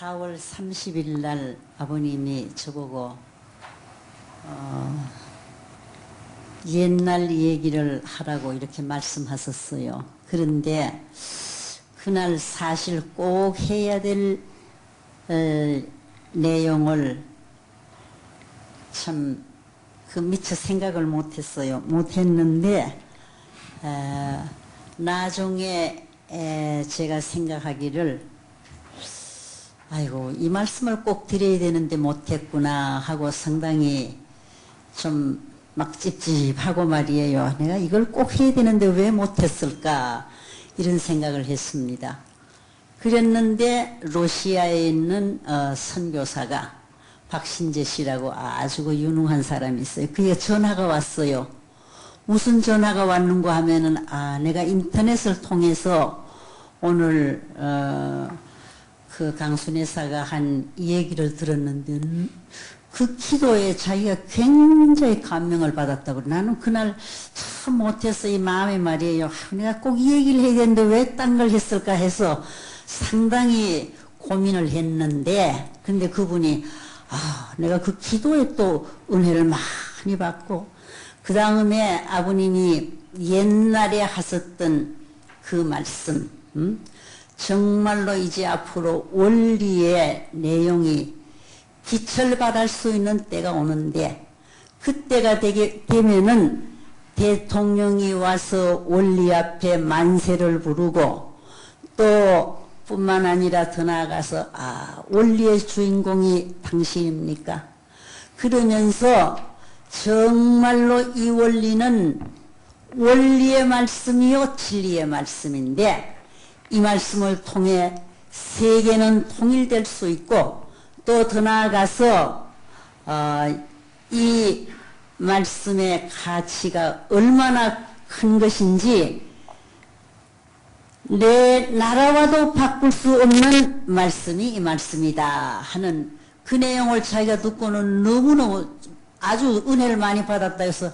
4월 30일 날 아버님이 저보고 옛날 얘기를 하라고 이렇게 말씀하셨어요. 그런데 그날 사실 꼭 해야 될 내용을 참 미처 생각을 못했어요. 못했는데 나중에 제가 생각하기를 아이고 이 말씀을 꼭 드려야 되는데 못했구나 하고 상당히 좀 막 찝찝하고 말이에요. 내가 이걸 꼭 해야 되는데 왜 못했을까 이런 생각을 했습니다. 그랬는데 러시아에 있는 선교사가 박신재 씨라고 아주 유능한 사람이 있어요. 그게 전화가 왔어요. 무슨 전화가 왔는가 하면은 내가 인터넷을 통해서 오늘 그 강순혜사가 한 얘기를 들었는데 그 기도에 자기가 굉장히 감명을 받았다고. 나는 그날 참 못해서 이 마음에 말이에요. 내가 꼭 이 얘기를 해야 되는데 왜 딴 걸 했을까 해서 상당히 고민을 했는데 근데 그분이 내가 그 기도에 또 은혜를 많이 받고 그 다음에 아버님이 옛날에 하셨던 그 말씀 정말로 이제 앞으로 원리의 내용이 기철받을 수 있는 때가 오는데 그때가 되면은 대통령이 와서 원리 앞에 만세를 부르고 또 뿐만 아니라 더 나아가서 원리의 주인공이 당신입니까? 그러면서 정말로 이 원리는 원리의 말씀이요 진리의 말씀인데 이 말씀을 통해 세계는 통일될 수 있고 또 더 나아가서 이 말씀의 가치가 얼마나 큰 것인지 내 나라와도 바꿀 수 없는 말씀이 이 말씀이다 하는 그 내용을 자기가 듣고는 너무너무 아주 은혜를 많이 받았다 해서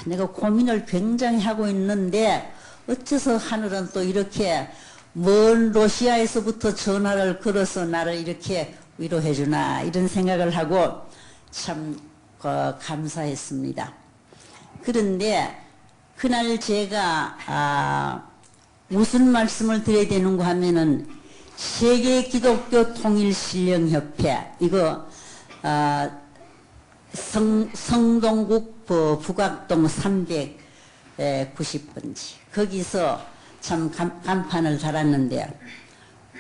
내가 고민을 굉장히 하고 있는데 어째서 하늘은 또 이렇게 먼 러시아에서부터 전화를 걸어서 나를 이렇게 위로해 주나 이런 생각을 하고 참 감사했습니다. 그런데 그날 제가 무슨 말씀을 드려야 되는가 하면은 세계 기독교 통일 신령협회 이거 성동국 북악동 390번지 거기서 참 간판을 달았는데요.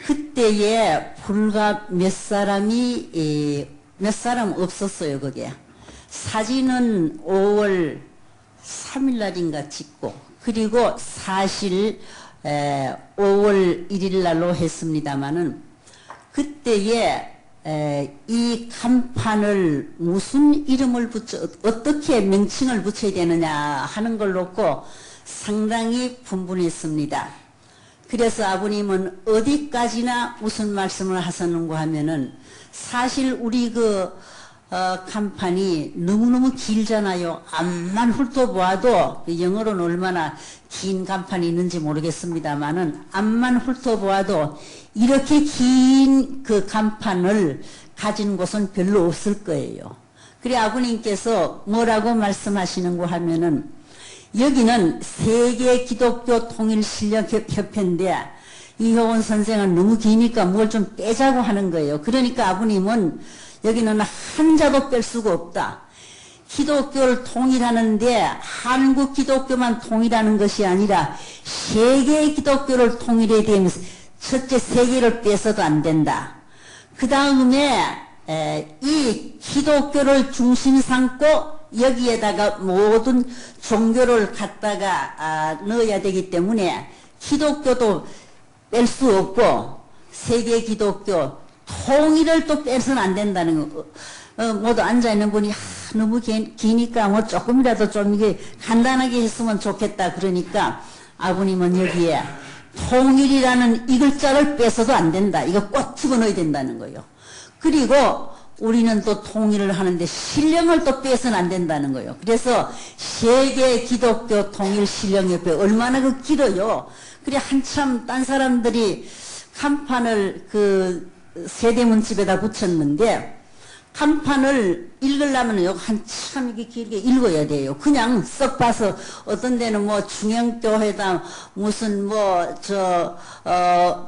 그때에 불과 몇 사람 없었어요. 거기에 사진은 5월 3일 날인가 찍고 그리고 사실 5월 1일 날로 했습니다마는 그때에 이 간판을 무슨 이름을 어떻게 명칭을 붙여야 되느냐 하는 걸 놓고 상당히 분분했습니다. 그래서 아버님은 어디까지나 무슨 말씀을 하셨는가 하면은 사실 우리 간판이 너무너무 길잖아요. 앞만 훑어보아도 영어로는 얼마나 긴 간판이 있는지 모르겠습니다만은 앞만 훑어보아도 이렇게 긴 그 간판을 가진 곳은 별로 없을 거예요. 그래 아버님께서 뭐라고 말씀하시는가 하면은 여기는 세계 기독교 통일 신령협회인데 이효원 선생은 너무 기니까 뭘 좀 빼자고 하는 거예요. 그러니까 아버님은 여기는 한자도 뺄 수가 없다. 기독교를 통일하는데 한국 기독교만 통일하는 것이 아니라 세계 기독교를 통일해야 되면서 첫째 세계를 빼서도 안 된다. 그 다음에 이 기독교를 중심 삼고 여기에다가 모든 종교를 갖다가 넣어야 되기 때문에 기독교도 뺄 수 없고 세계 기독교 통일을 또 빼서는 안 된다는 거. 모두 앉아있는 분이 너무 기니까 뭐 조금이라도 좀 이게 간단하게 했으면 좋겠다 그러니까 아버님은 여기에 통일이라는 이 글자를 빼서도 안 된다. 이거 꼭 집어넣어야 된다는 거예요. 그리고 우리는 또 통일을 하는데 신령을 또 빼서는 안 된다는 거예요. 그래서 세계 기독교 통일 신령협회 얼마나 길어요. 그래 한참 딴 사람들이 간판을 세대문집에다 붙였는데 간판을 읽으려면 한참 이렇게 길게 읽어야 돼요. 그냥 썩 봐서 어떤 데는 뭐 중영교회다 무슨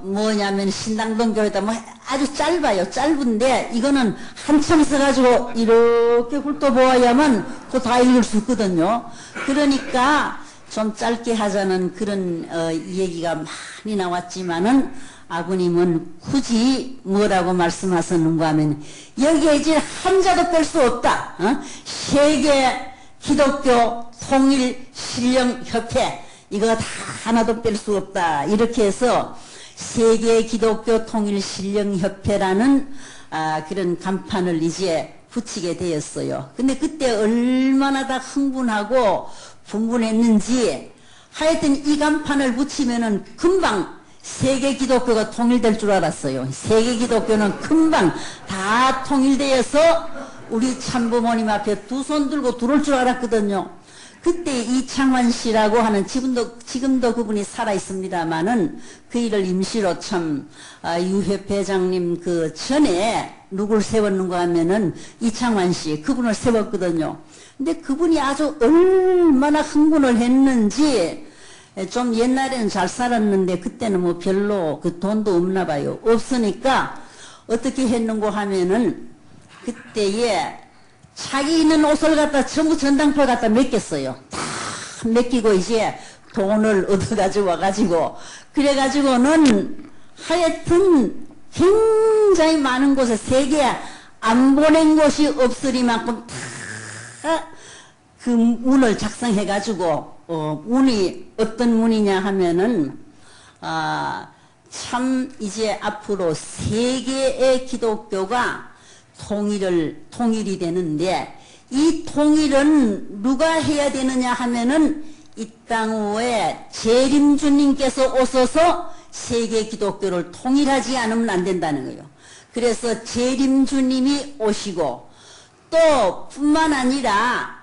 뭐냐면 신당동 교회다 뭐 아주 짧아요. 짧은데 이거는 한참 써가지고 이렇게 훑어보아야만 그거 다 읽을 수 있거든요. 그러니까 좀 짧게 하자는 그런 얘기가 많이 나왔지만은 아버님은 굳이 뭐라고 말씀하셨는가 하면 여기에 이제 한자도 뺄 수 없다. 세계 기독교 통일 신령협회 이거 다 하나도 뺄 수 없다. 이렇게 해서 세계 기독교 통일 신령협회라는 그런 간판을 이제 붙이게 되었어요. 근데 그때 얼마나 다 흥분하고 분분했는지 하여튼 이 간판을 붙이면은 금방 세계 기독교가 통일될 줄 알았어요. 세계 기독교는 금방 다 통일되어서 우리 참부모님 앞에 두 손 들고 들어올 줄 알았거든요. 그때 이창환 씨라고 하는 지금도 그분이 살아 있습니다만은 그 일을 임시로 참 유협회장님 그 전에 누굴 세웠는가 하면은 이창환 씨 그분을 세웠거든요. 근데 그분이 아주 얼마나 흥분을 했는지 좀 옛날에는 잘 살았는데 그때는 뭐 별로 그 돈도 없나 봐요. 없으니까 어떻게 했는고 하면은 그때에 자기 있는 옷을 갖다 전부 전당포에 갖다 맡겼어요. 다 맡기고 이제 돈을 얻어가지고 와가지고 그래가지고는 하여튼 굉장히 많은 곳에 세계에 안 보낸 곳이 없으리만큼 다 그 문을 작성해가지고 문이 어떤 문이냐 하면은 참 이제 앞으로 세계의 기독교가 통일이 되는데 이 통일은 누가 해야 되느냐 하면은 이 땅 위에 재림주님께서 오셔서 세계 기독교를 통일하지 않으면 안 된다는 거예요. 그래서 재림주님이 오시고 또 뿐만 아니라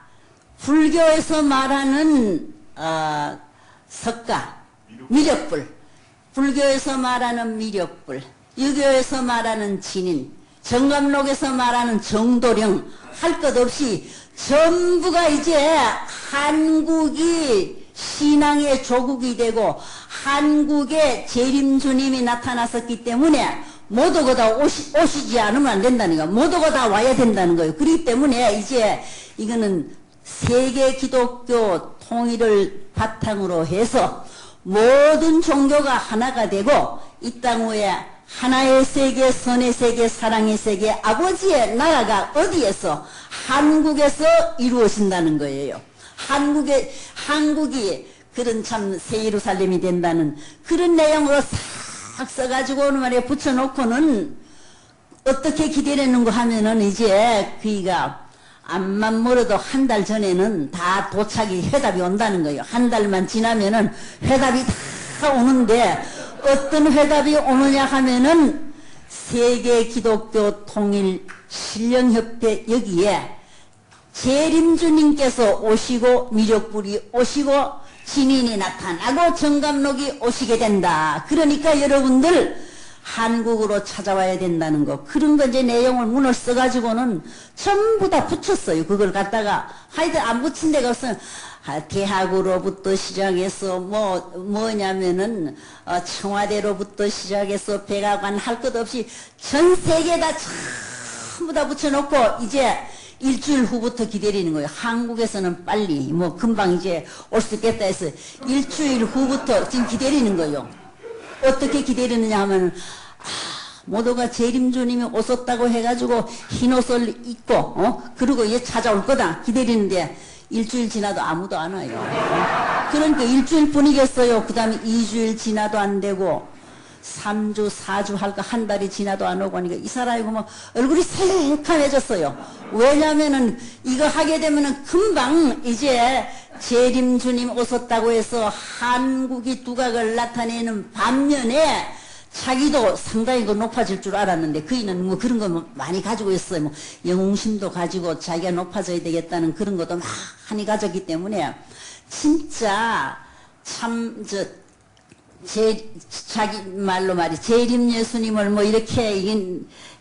불교에서 말하는 석가, 미력불, 불교에서 말하는 미력불, 유교에서 말하는 진인, 정감록에서 말하는 정도령 할 것 없이 전부가 이제 한국이 신앙의 조국이 되고 한국에 재림주님이 나타났었기 때문에 모두가 다 오시지 않으면 안 된다는 거예요. 모두가 다 와야 된다는 거예요. 그렇기 때문에 이제 이거는 세계 기독교 통일을 바탕으로 해서 모든 종교가 하나가 되고 이 땅 위에 하나의 세계, 선의 세계, 사랑의 세계, 아버지의 나라가 어디에서? 한국에서 이루어진다는 거예요. 한국이 그런 참 새 예루살렘이 된다는 그런 내용으로 싹 써가지고 오늘 말에 붙여놓고는 어떻게 기대했는가 하면은 이제 그이가 암만 멀어도 한 달 전에는 다 도착이 회답이 온다는 거예요. 한 달만 지나면은 회답이 다 오는데 어떤 회답이 오느냐 하면은 세계 기독교 통일 신령협회 여기에 재림주님께서 오시고 미력불이 오시고 진인이 나타나고 정감록이 오시게 된다. 그러니까 여러분들 한국으로 찾아와야 된다는 거. 그런 거 이제 내용을 문을 써가지고는 전부 다 붙였어요. 그걸 갖다가 하여튼 안 붙인 데가 없어요. 대학으로부터 시작해서 뭐냐면은 청와대로부터 시작해서 백악관 할 것 없이 전 세계에다 전부 다 붙여놓고 이제 일주일 후부터 기다리는 거예요. 한국에서는 빨리 뭐 금방 이제 올 수 있겠다 해서 일주일 후부터 지금 기다리는 거예요. 어떻게 기다리느냐 하면 모두가 재림주님이 오셨다고 해가지고 흰 옷을 입고 그리고 얘 찾아올 거다 기다리는데 일주일 지나도 아무도 안 와요. 그러니까 일주일 뿐이겠어요. 그 다음에 2주일 지나도 안 되고 3주 4주 할까 한 달이 지나도 안 오고 하니까 이 사람이 뭐 얼굴이 새카매졌어요. 왜냐면은 이거 하게 되면은 금방 이제 재림주님 오셨다고 해서 한국이 두각을 나타내는 반면에 자기도 상당히 높아질 줄 알았는데 그이는 뭐 그런 거 많이 가지고 있어요. 뭐 영웅심도 가지고 자기가 높아져야 되겠다는 그런 것도 많이 가졌기 때문에 진짜 참 자기 말로 말이 재림 예수님을 뭐 이렇게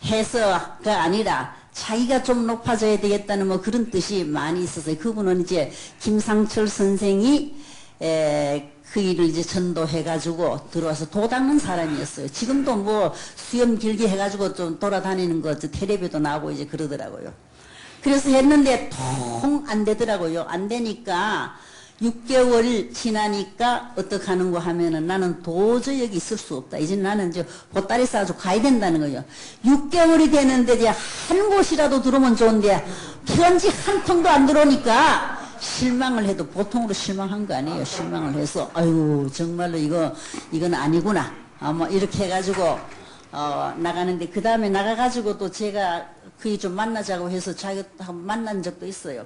해서가 아니라 자기가 좀 높아져야 되겠다는 뭐 그런 뜻이 많이 있었어요. 그분은 이제 김상철 선생이 그 일을 이제 전도해가지고 들어와서 도 닦는 사람이었어요. 지금도 뭐 수염 길게 해가지고 좀 돌아다니는 거 텔레비도 나오고 이제 그러더라고요. 그래서 했는데 통 안 되더라고요. 안 되니까 6개월 지나니까 어떡하는거 하면은 나는 도저히 여기 있을 수 없다. 이제 나는 이제 보따리 싸가지고 가야 된다는 거예요. 6개월이 되는데 이제 한 곳이라도 들어오면 좋은데 편지 한 통도 안 들어오니까 실망을 해도 보통으로 실망한 거 아니에요. 실망을 해서 아유 정말로 이건 아니구나. 뭐 이렇게 해가지고 나가는데 그 다음에 나가가지고 또 제가 그이 좀 만나자고 해서 자기가 만난 적도 있어요.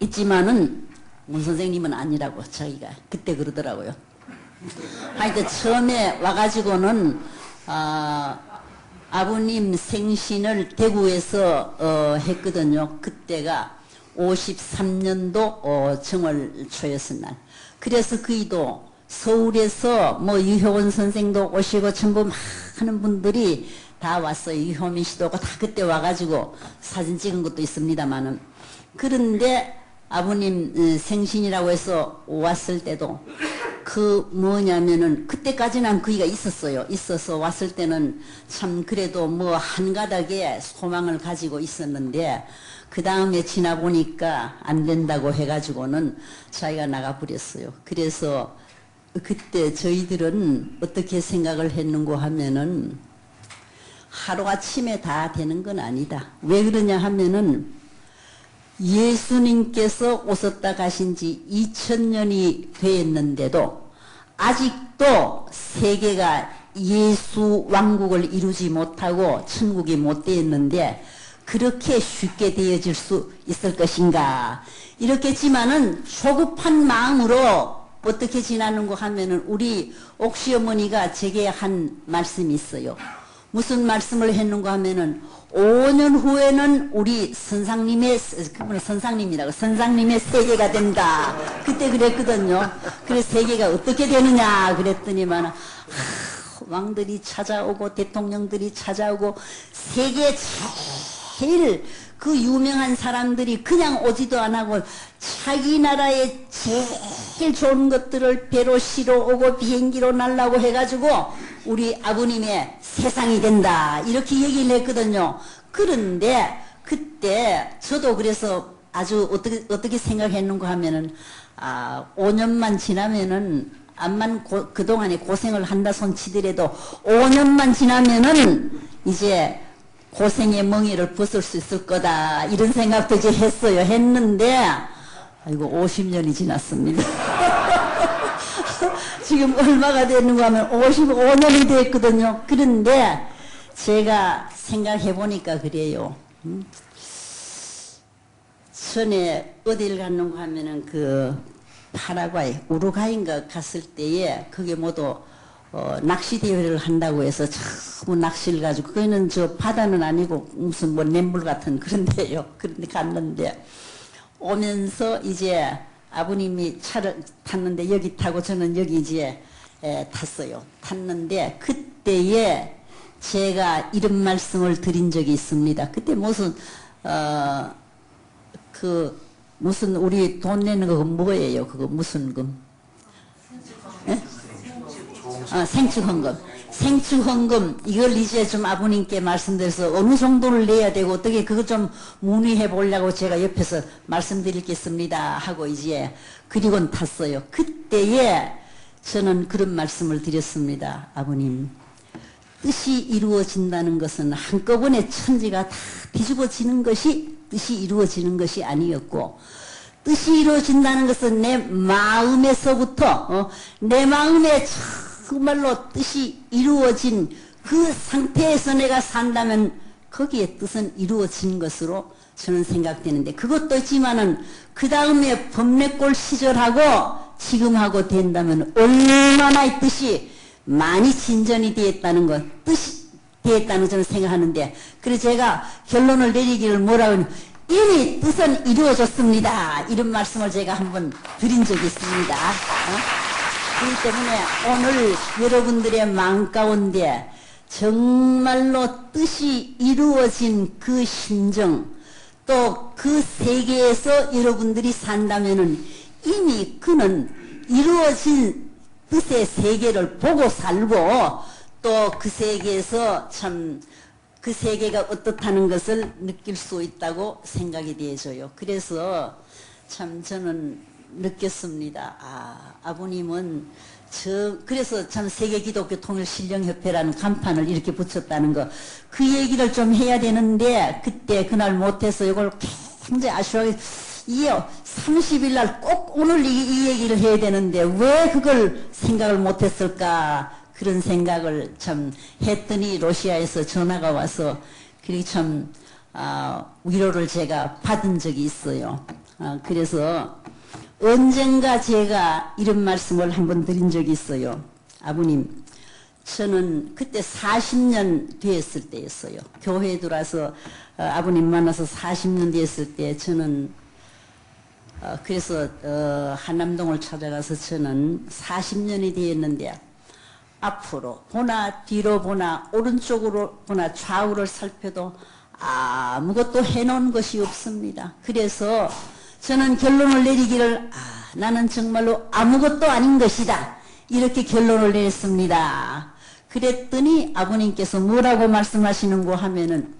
있지만은 문 선생님은 아니라고 자기가 그때 그러더라고요. 하여튼 처음에 와가지고는 아버님 생신을 대구에서 했거든요. 그때가 53년도 정월 초였을 날. 그래서 그이도 서울에서 뭐 유효원 선생도 오시고 전부 많은 분들이 다 왔어요. 유효민 씨도 오고 다 그때 와가지고 사진 찍은 것도 있습니다만은. 그런데 아버님 생신이라고 해서 왔을 때도 그 뭐냐면은 그때까지는 그이가 있었어요. 있어서 왔을 때는 참 그래도 뭐 한가닥에 소망을 가지고 있었는데 그 다음에 지나보니까 안 된다고 해가지고는 자기가 나가버렸어요. 그래서 그때 저희들은 어떻게 생각을 했는고 하면은 하루아침에 다 되는 건 아니다. 왜 그러냐 하면은 예수님께서 오셨다 가신 지 2000년이 되었는데도 아직도 세계가 예수 왕국을 이루지 못하고 천국이 못 되었는데 그렇게 쉽게 되어질 수 있을 것인가. 이렇겠지만은 조급한 마음으로 어떻게 지나는가 하면은 우리 옥시어머니가 제게 한 말씀이 있어요. 무슨 말씀을 했는가 하면은 5년 후에는 우리 선상님의, 그분은 선상님의 세계가 된다. 그때 그랬거든요. 그래서 세계가 어떻게 되느냐 그랬더니만 왕들이 찾아오고 대통령들이 찾아오고 세계 제일 그 유명한 사람들이 그냥 오지도 안 하고 자기 나라에 제일 좋은 것들을 배로 실어 오고 비행기로 날라고 해가지고 우리 아버님의 세상이 된다. 이렇게 얘기를 했거든요. 그런데 그때 저도 그래서 아주 어떻게 생각했는가 하면은 5년만 지나면은 암만 그동안에 고생을 한다 손 치더라도 5년만 지나면은 이제 고생의 멍에를 벗을 수 있을 거다. 이런 생각도 이제 했는데 아이고 50년이 지났습니다. 지금 얼마가 됐는가 하면 55년이 됐거든요. 그런데 제가 생각해 보니까 그래요. 전에 어딜 갔는가 하면은 그 파라과이, 우루과이인가 갔을 때에 그게 모두 낚시 대회를 한다고 해서 전부 낚시를 가지고 그거는 저 바다는 아니고 무슨 뭐 냇물 같은 그런 데요. 그런데 갔는데 오면서 이제 아버님이 차를 탔는데 여기 타고 저는 여기 이제 탔어요. 탔는데 그때에 제가 이런 말씀을 드린 적이 있습니다. 그때 무슨 무슨 우리 돈 내는 거 뭐예요? 그거 무슨 금? 생축헌금. 생축헌금 이걸 이제 좀 아버님께 말씀드려서 어느 정도를 내야 되고 어떻게 그거 좀 문의해 보려고 제가 옆에서 말씀드리겠습니다 하고 이제 그리고는 탔어요. 그때에 저는 그런 말씀을 드렸습니다. 아버님, 뜻이 이루어진다는 것은 한꺼번에 천지가 다 뒤집어지는 것이 뜻이 이루어지는 것이 아니었고 뜻이 이루어진다는 것은 내 마음에서부터 내 마음에 정말로 뜻이 이루어진 그 상태에서 내가 산다면 거기에 뜻은 이루어진 것으로 저는 생각되는데 그것도 있지만은 그 다음에 범례골 시절하고 지금하고 된다면 얼마나 이 뜻이 많이 진전이 되었다는 것, 뜻이 되었다는 저는 생각하는데 그래서 제가 결론을 내리기를 뭐라고 하면 이미 뜻은 이루어졌습니다. 이런 말씀을 제가 한번 드린 적이 있습니다. 그렇기 때문에 오늘 여러분들의 마음 가운데 정말로 뜻이 이루어진 그 심정, 또 그 세계에서 여러분들이 산다면은 이미 그는 이루어진 뜻의 세계를 보고 살고, 또 그 세계에서 참 그 세계가 어떻다는 것을 느낄 수 있다고 생각이 되어져요. 그래서 참 저는 느꼈습니다. 아버님은 그래서 참 세계기독교통일신령협회라는 간판을 이렇게 붙였다는 거, 그 얘기를 좀 해야 되는데 그때 그날 못해서 이걸 굉장히 아쉬워하게, 이 30일 날 꼭 오늘 이 얘기를 해야 되는데 왜 그걸 생각을 못했을까, 그런 생각을 참 했더니 러시아에서 전화가 와서 그렇게 참 위로를 제가 받은 적이 있어요. 그래서 언젠가 제가 이런 말씀을 한번 드린 적이 있어요. 아버님, 저는 그때 40년 됐을 때였어요. 교회에 들어와서 아버님 만나서 40년 됐을 때 저는 그래서 한남동을 찾아가서 저는 40년이 되었는데 앞으로 보나 뒤로 보나 오른쪽으로 보나 좌우를 살펴도 아무것도 해놓은 것이 없습니다. 그래서 저는 결론을 내리기를 나는 정말로 아무것도 아닌 것이다, 이렇게 결론을 내렸습니다. 그랬더니 아버님께서 뭐라고 말씀하시는고 하면은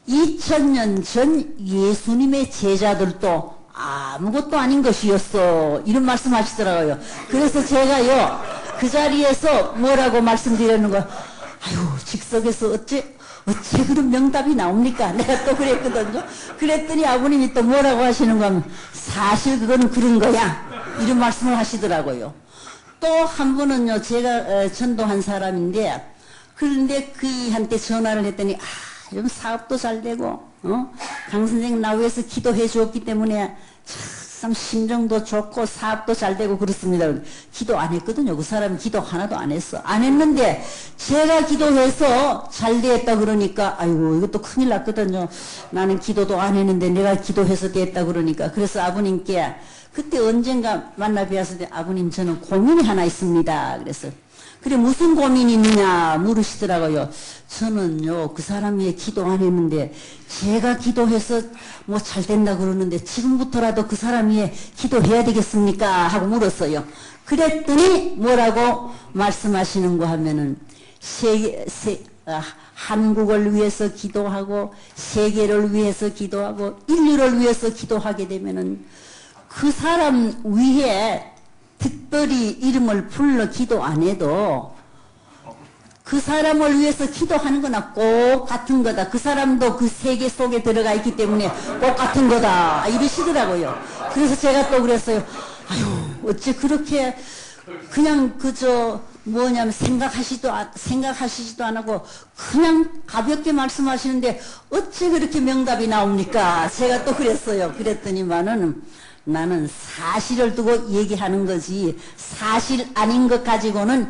2000년 전 예수님의 제자들도 아무것도 아닌 것이었어, 이런 말씀하시더라고요. 그래서 제가요 그 자리에서 뭐라고 말씀드렸는가, 아유 즉석에서 어째 그런 명답이 나옵니까? 내가 또 그랬거든요. 그랬더니 아버님이 또 뭐라고 하시는가 하면 사실 그건 그런 거야, 이런 말씀을 하시더라고요. 또 한 분은요, 제가 전도한 사람인데, 그런데 그한테 전화를 했더니 좀 사업도 잘 되고 강 선생 나 위해서 기도해 주었기 때문에 참 심정도 좋고 사업도 잘 되고 그렇습니다. 기도 안 했거든요. 그 사람은 기도 하나도 안 했어. 안 했는데 제가 기도해서 잘 됐다 그러니까 아이고 이것도 큰일 났거든요. 나는 기도도 안 했는데 내가 기도해서 됐다 그러니까. 그래서 아버님께 그때 언젠가 만나 뵈었을 때 아버님 저는 고민이 하나 있습니다. 그래서 그래 무슨 고민이 있느냐 물으시더라고요. 저는요 그 사람이 기도 안 했는데 제가 기도해서 뭐 잘 된다 그러는데 지금부터라도 그 사람 위해 기도해야 되겠습니까 하고 물었어요. 그랬더니 뭐라고 말씀하시는가 하면은 한국을 위해서 기도하고 세계를 위해서 기도하고 인류를 위해서 기도하게 되면은 그 사람 위에 특별히 이름을 불러 기도 안 해도 그 사람을 위해서 기도하는 거나 꼭 같은 거다. 그 사람도 그 세계 속에 들어가 있기 때문에 꼭 같은 거다. 이러시더라고요. 그래서 제가 또 그랬어요. 아유, 어째 그렇게 그냥 그저 뭐냐면 생각하시지도 안 하고 그냥 가볍게 말씀하시는데 어째 그렇게 명답이 나옵니까? 제가 또 그랬어요. 그랬더니만은 나는 사실을 두고 얘기하는 거지 사실 아닌 것 가지고는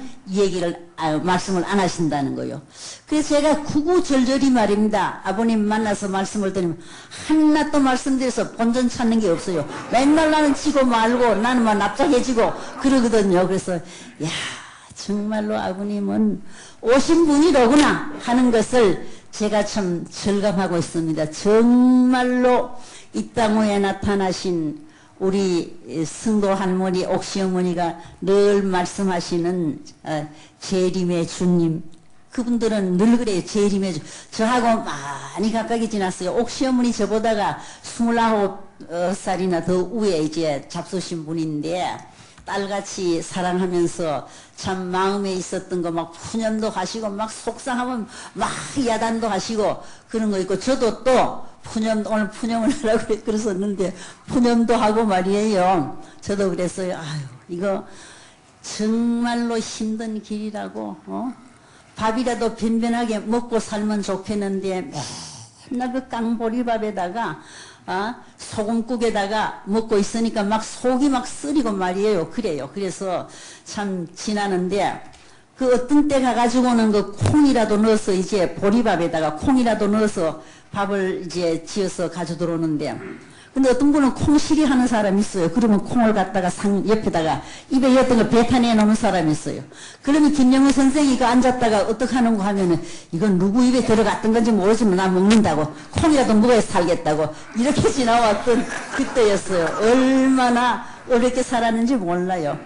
말씀을 안 하신다는 거예요. 그래서 제가 구구절절히 말입니다. 아버님 만나서 말씀을 드리면 하나도 말씀드려서 본전 찾는 게 없어요. 맨날 나는 치고 말고 나는 막 납작해지고 그러거든요. 그래서 야 정말로 아버님은 오신 분이로구나 하는 것을 제가 참 절감하고 있습니다. 정말로 이 땅 위에 나타나신 우리 승도 할머니, 옥시 어머니가 늘 말씀하시는 재림의 주님, 그분들은 늘 그래요. 재림의 주. 저하고 많이 가깝게 지났어요. 옥시 어머니 저보다가 29살이나 더 위에 이제 잡수신 분인데 딸같이 사랑하면서 참 마음에 있었던 거 막 푸념도 하시고 막 속상하면 막 야단도 하시고 그런 거 있고 저도 또 오늘 푸념을 하라고 그랬었는데 푸념도 하고 말이에요. 저도 그랬어요. 아유 이거 정말로 힘든 길이라고 밥이라도 변변하게 먹고 살면 좋겠는데 맨날 그 깡보리밥에다가 소금국에다가 먹고 있으니까 막 속이 막 쓰리고 말이에요. 그래요. 그래서 참 지나는데 그 어떤 때 가가지고는 그 콩이라도 넣어서 이제 보리밥에다가 콩이라도 넣어서 밥을 이제 지어서 가져 들어오는데, 근데 어떤 분은 콩시리 하는 사람이 있어요. 그러면 콩을 갖다가 상 옆에다가 입에 였던 거 배탄에 놓는 사람이 있어요. 그러면 김영우 선생이 그 앉았다가 어떻게 하는 거 하면은 이건 누구 입에 들어갔던 건지 모르지만 나 먹는다고, 콩이라도 먹어야 살겠다고, 이렇게 지나왔던 그때였어요. 얼마나 어렵게 살았는지 몰라요.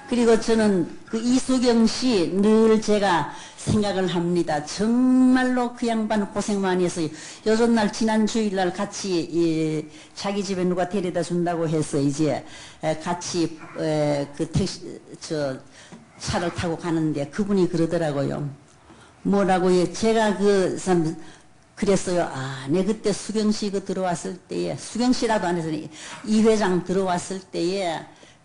그리고 저는 그 이수경 씨 늘 제가 생각을 합니다. 정말로 그 양반 고생 많이 했어요. 요즘 날 지난 주일날 같이 자기 집에 누가 데려다 준다고 해서 이제 같이 그 택시 차를 타고 가는데 그분이 그러더라고요. 뭐라고요? 제가 그 참 그랬어요. 아, 내 그때 수경 씨 그 들어왔을 때에, 수경 씨라도 안 해서 이 회장 들어왔을 때에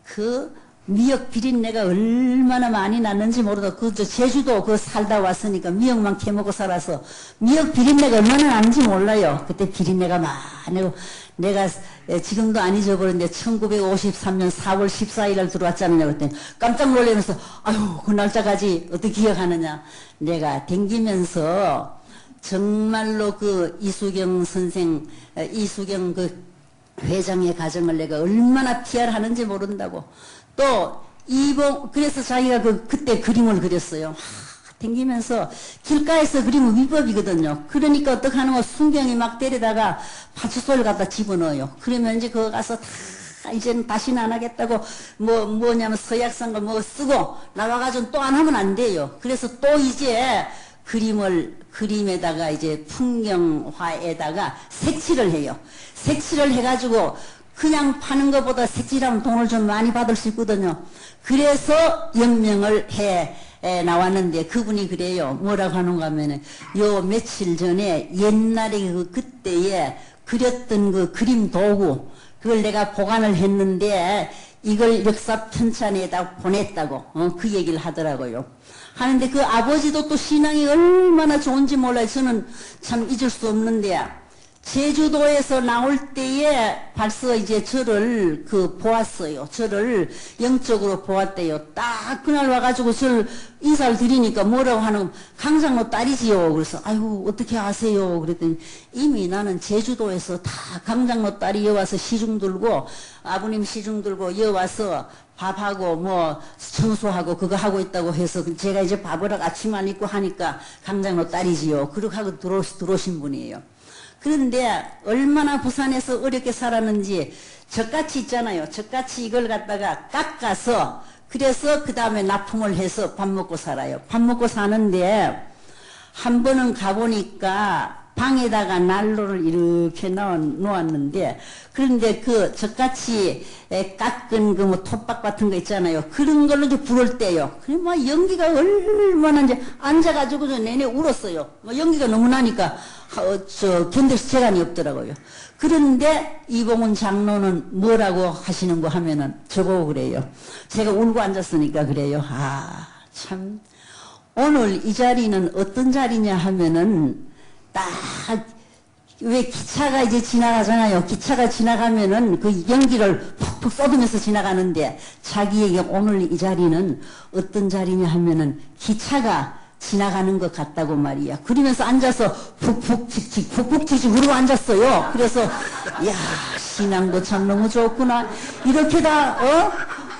그 미역 비린내가 얼마나 많이 났는지 모르다. 제주도 그 살다 왔으니까 미역만 캐먹고 살아서 미역 비린내가 얼마나 나는지 몰라요. 그때 비린내가 많이. 내가 지금도 안 잊어버렸는데 1953년 4월 14일 날 들어왔잖아요. 그랬더니 깜짝 놀라면서 아유 그 날짜까지 어떻게 기억하느냐. 내가 댕기면서 정말로 그 이수경 선생, 이수경 그 회장의 가정을 내가 얼마나 피할하는지 모른다고. 또 그래서 자기가 그때 그림을 그렸어요. 댕기면서 길가에서 그리면 위법이거든요. 그러니까 어떻게 하는 거 순경이 막 때리다가 파출소를 갖다 집어넣어요. 그러면 이제 그거 가서 다 이제는 다시는 안 하겠다고 뭐냐면 서약서인가 뭐 쓰고 나와가지고 또 안 하면 안 돼요. 그래서 또 이제 그림에다가 이제 풍경화에다가 색칠을 해요. 색칠을 해가지고 그냥 파는 것보다 색칠하면 돈을 좀 많이 받을 수 있거든요. 그래서 연명을 해 나왔는데 그분이 그래요. 뭐라고 하는가 하면은 요 며칠 전에 옛날에 그때에 그렸던 그 그림 도구 그걸 내가 보관을 했는데 이걸 역사편찬에다 보냈다고 그 얘기를 하더라고요. 하는데 그 아버지도 또 신앙이 얼마나 좋은지 몰라요. 저는 참 잊을 수 없는데 제주도에서 나올 때에 벌써 이제 저를 보았어요. 저를 영적으로 보았대요. 딱 그날 와가지고 저를 인사를 드리니까 뭐라고 하는, 강장로 딸이지요. 그래서 아이고 어떻게 아세요? 그랬더니 이미 나는 제주도에서 다 강장로 딸이 여와서 시중 들고 아버님 시중 들고 여와서 밥하고 뭐 청소하고 그거 하고 있다고 해서 제가 이제 밥을 아침 안 입고 하니까 강장로 딸이지요. 그렇게 하고 들어오신 분이에요. 그런데 얼마나 부산에서 어렵게 살았는지 젓같이 있잖아요. 젓같이 이걸 갖다가 깎아서 그래서 그 다음에 납품을 해서 밥 먹고 살아요. 밥 먹고 사는데 한 번은 가보니까 방에다가 난로를 이렇게 놓았는데 그런데 그 젓같이 깎은 그 뭐 톱밥 같은 거 있잖아요. 그런 걸로 이제 불을 때요. 그래 뭐 연기가 얼마나 이제 앉아가지고 내내 울었어요. 뭐 연기가 너무 나니까 견딜 시간이 없더라고요. 그런데 이봉훈 장로는 뭐라고 하시는 거 하면은 저보고 그래요. 제가 울고 앉았으니까 그래요. 아, 참 오늘 이 자리는 어떤 자리냐 하면은 딱 왜 기차가 이제 지나가잖아요. 기차가 지나가면은 그 연기를 푹푹 쏟으면서 지나가는데 자기에게 오늘 이 자리는 어떤 자리냐 하면은 기차가 지나가는 것 같다고 말이야. 그러면서 앉아서 푹푹 칙칙 그러고 앉았어요. 그래서 야 신앙도 참 너무 좋구나. 이렇게 다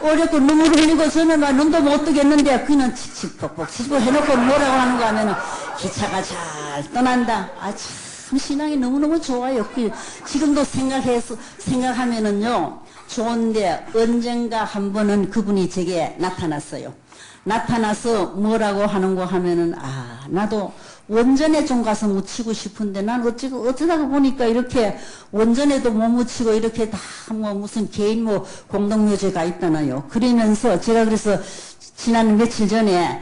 어렵고 눈물 흘리고 저는 막 눈도 못 뜨겠는데 그는 칙칙 푹푹 해놓고 뭐라고 하는 거 하면은 기차가 잘 떠난다. 아 참 신앙이 너무너무 좋아요. 지금도 생각하면은요 좋은데 언젠가 한 번은 그분이 제게 나타났어요. 나타나서 뭐라고 하는 거 하면은 아 나도 원전에 좀 가서 묻히고 싶은데 난 어쩌다가 보니까 이렇게 원전에도 못 묻히고 이렇게 다 뭐 무슨 개인 뭐 공동묘지가 있잖아요. 그러면서 제가 그래서 지난 며칠 전에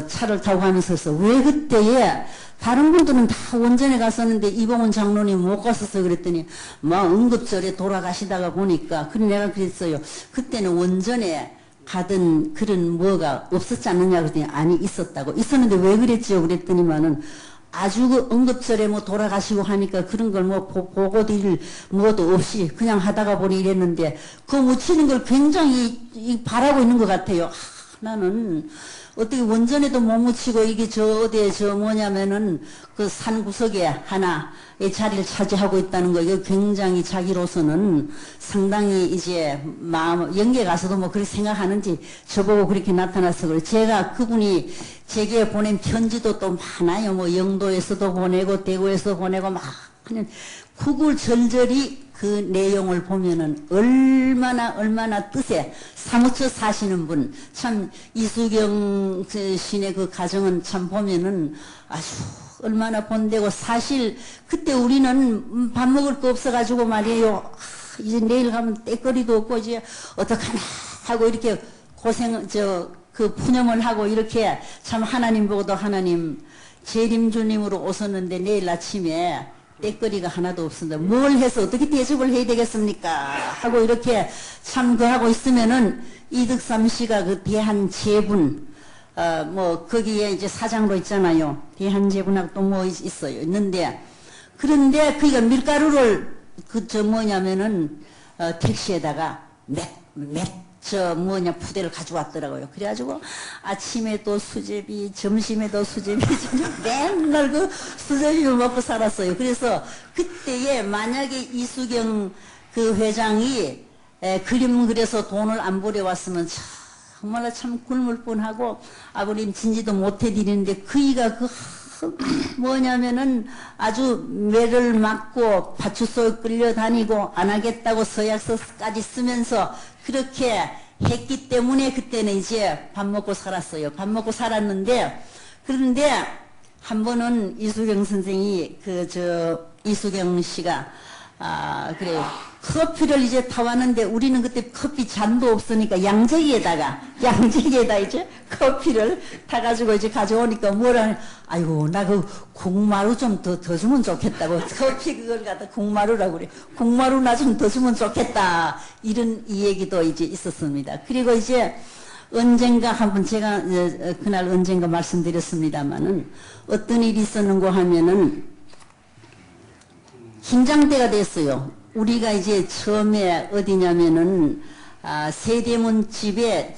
차를 타고 가면서 왜 그때에 다른 분들은 다 원전에 갔었는데 이봉훈 장로님 못 갔었어 그랬더니 뭐 응급절에 돌아가시다가 보니까 그래 내가 그랬어요. 그때는 원전에 가던 그런 뭐가 없었지 않느냐 그랬더니 아니 있었다고. 있었는데 왜 그랬지요 그랬더니만은 아주 그 응급절에 뭐 돌아가시고 하니까 그런 걸 뭐 보고 드릴 뭐도 없이 그냥 하다가 보니 이랬는데 그 묻히는 걸 굉장히 바라고 있는 것 같아요. 나는 어떻게 원전에도 못 묻히고 이게 저 어디에 저 뭐냐면은 그 산 구석에 하나의 자리를 차지하고 있다는 거, 이거 굉장히 자기로서는 상당히 이제 마음, 영계 가서도 뭐 그렇게 생각하는지 저보고 그렇게 나타나서 그래. 제가 그분이 제게 보낸 편지도 또 많아요. 뭐 영도에서도 보내고 대구에서 보내고 막 하는 구굴절절히 그 내용을 보면은 얼마나 뜻에 사무쳐 사시는 분, 참 이수경 신의 그 가정은 참 보면은 아주 얼마나 본대고, 사실 그때 우리는 밥 먹을 거 없어가지고 말이에요. 이제 내일 가면 떼거리도 없고 이제 어떡하나 하고 이렇게 고생 그 푸념을 하고 이렇게 참 하나님 보고도 하나님 재림주님으로 오셨는데 내일 아침에 떼거리가 하나도 없습니다. 뭘 해서 어떻게 대접을 해야 되겠습니까? 하고 이렇게 참 그 하고 있으면은 이득삼 씨가 그 대한제분, 뭐 거기에 이제 사장으로 있잖아요. 대한제분하고 또 뭐 있어요. 있는데, 그런데 그니까 밀가루를 뭐냐면은 택시에다가 푸대를 가져왔더라고요. 그래가지고 아침에도 수제비, 점심에도 수제비, 맨날 그 수제비를 먹고 살았어요. 그래서 그때에 만약에 이수경 그 회장이 그림 그려서 돈을 안 보내왔으면 정말 참 굶을 뻔하고 아버님 진지도 못 해드리는데, 그이가 뭐냐면은 아주 매를 맞고 파출소에 끌려다니고 안 하겠다고 서약서까지 쓰면서 그렇게 했기 때문에 그때는 이제 밥 먹고 살았어요. 밥 먹고 살았는데, 그런데 한 번은 이수경 선생이 이수경 씨가 그래요. 커피를 이제 타왔는데 우리는 그때 커피 잔도 없으니까 양재기에다 이제 커피를 타가지고 이제 가져오니까 아이고, 나 그 국마루 좀 더 주면 좋겠다고. 커피 그걸 갖다 국마루라고 그래. 국마루 나 좀 더 주면 좋겠다. 이런 이 얘기도 이제 있었습니다. 그리고 이제 언젠가 한번 제가 그날 언젠가 말씀드렸습니다마는 어떤 일이 있었는고 하면은 긴장대가 됐어요. 우리가 이제 처음에 어디냐면은 세대문 집에